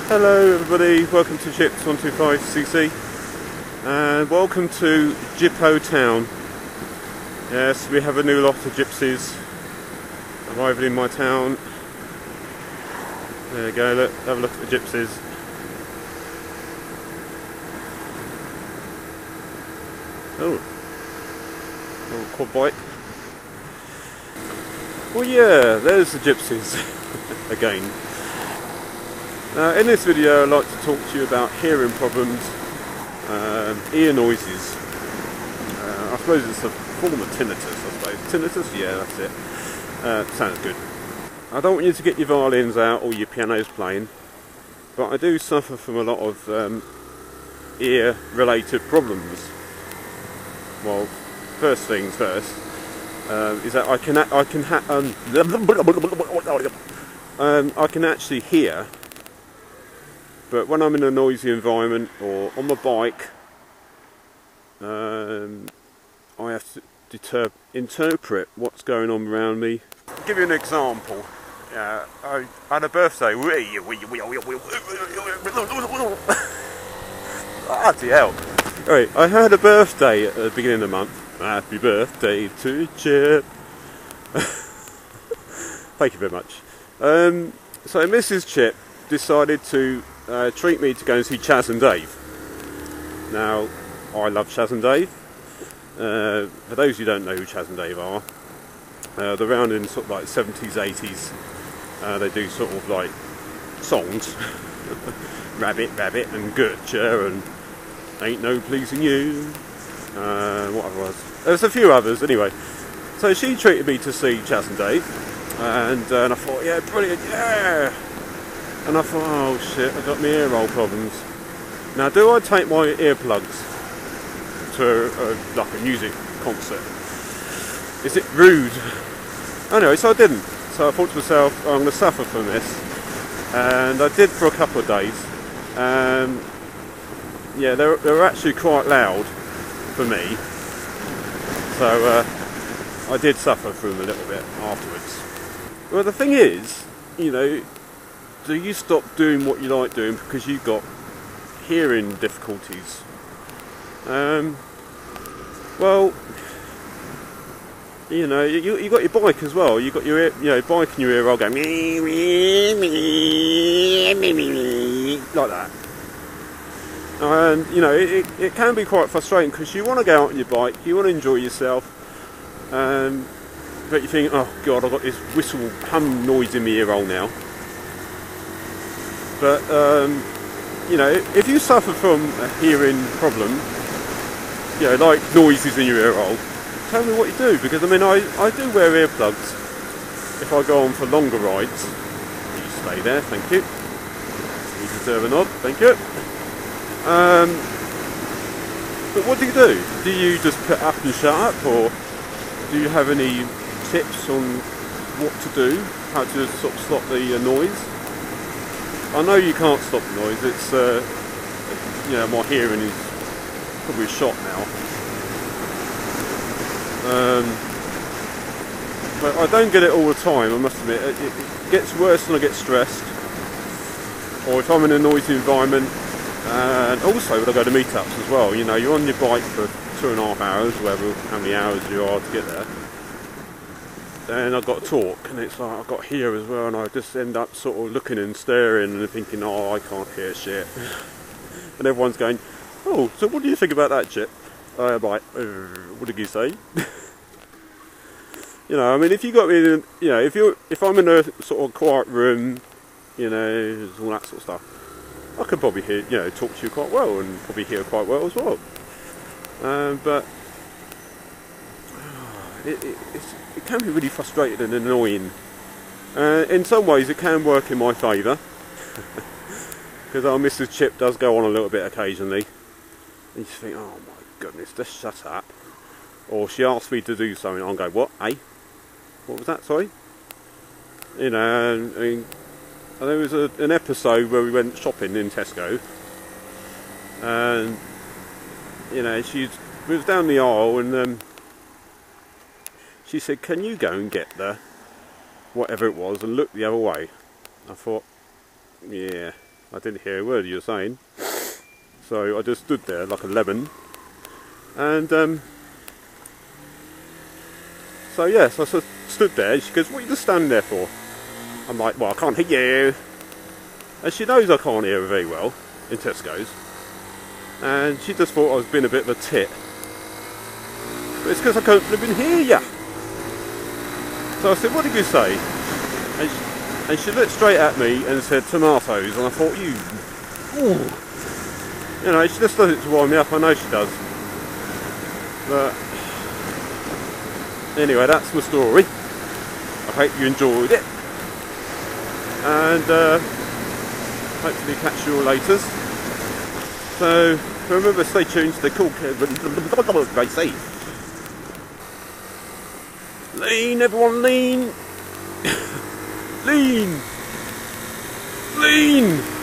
Hello everybody, welcome to Chips 125cc and welcome to Gyppo Town. Yes, we have a new lot of gypsies arriving in my town. There you go, look, have a look at the gypsies. Oh, little quad bike. Well yeah, there's the gypsies again. In this video I'd like to talk to you about hearing problems, ear noises. I suppose it's a form of tinnitus, I suppose. Tinnitus? Yeah, that's it. Sounds good. I don't want you to get your violins out or your pianos playing, but I do suffer from a lot of ear related problems. Well, first things first, is that I can actually hear. But when I'm in a noisy environment or on my bike, I have to interpret what's going on around me. I'll give you an example. I had a birthday. Bloody hell. Right, I had a birthday at the beginning of the month. Happy birthday to Chip. Thank you very much. So Mrs. Chip decided to treat me to go and see Chaz and Dave. Now, I love Chaz and Dave. For those who don't know who Chaz and Dave are, they're around in sort of like 70s, 80s. They do sort of like songs. Rabbit, Rabbit and Gertrude and Ain't No Pleasing You. What other was? There's a few others anyway. So she treated me to see Chaz and Dave. And I thought, yeah, brilliant, yeah! And I thought, oh shit, I've got my ear roll problems. Now, do I take my earplugs to like a music concert? Is it rude? Anyway, so I didn't. So I thought to myself, oh, I'm going to suffer from this. And I did for a couple of days. Yeah, they were actually quite loud for me. So I did suffer from them a little bit afterwards. Well, the thing is, you know, do you stop doing what you like doing because you've got hearing difficulties? Well, you know, you got your bike as well. You got your ear, you know, bike and your ear roll going me like that. And you know, it can be quite frustrating because you want to go out on your bike, you want to enjoy yourself, but you think, oh god, I've got this whistle hum noise in my ear roll now. But, you know, if you suffer from a hearing problem, you know, like noises in your ear roll, tell me what you do, because I mean, I do wear earplugs if I go on for longer rides. You stay there, thank you. You deserve a nod, thank you. But what do? Do you just put up and shut up, or do you have any tips on what to do, how to sort of stop the noise? I know you can't stop the noise, it's, you know, my hearing is probably shot now. But I don't get it all the time, I must admit. It gets worse when I get stressed, or if I'm in a noisy environment, and also when I go to meetups as well. You know, you're on your bike for 2.5 hours, whatever, how many hours you are to get there. And I've got to talk, and it's like I've got to hear as well, and I just end up sort of looking and staring and thinking, oh, I can't hear shit. And everyone's going, oh, so what do you think about that shit? I'm like, what did you say? You know, I mean, if you got me in, you know, if I'm in a sort of quiet room, you know, all that sort of stuff, I could probably hear, you know, talk to you quite well, and probably hear quite well as well. But it can be really frustrating and annoying. In some ways it can work in my favour, because our Mrs. Chip does go on a little bit occasionally, and you think, oh my goodness, just shut up. Or she asks me to do something, I'll go, what, eh? What was that, sorry? You know, I mean, there was an episode where we went shopping in Tesco, and you know, we was down the aisle, and she said, can you go and get the whatever it was and look the other way? I thought, yeah, I didn't hear a word you were saying. So I just stood there like a lemon. And so yes, I sort of stood there. She goes, "What are you just standing there for?" I'm like, "Well, I can't hear you." And she knows I can't hear her very well in Tesco's. And she just thought I was being a bit of a tit. But it's because I can't live in here, yeah. So I said, "What did you say?" And she looked straight at me and said, "Tomatoes." And I thought, you know, she just does it to wind me up. I know she does. But anyway, that's my story. I hope you enjoyed it. And hopefully catch you all later. So remember, stay tuned, stay cool. They say, lean, everyone, lean. Lean. Lean.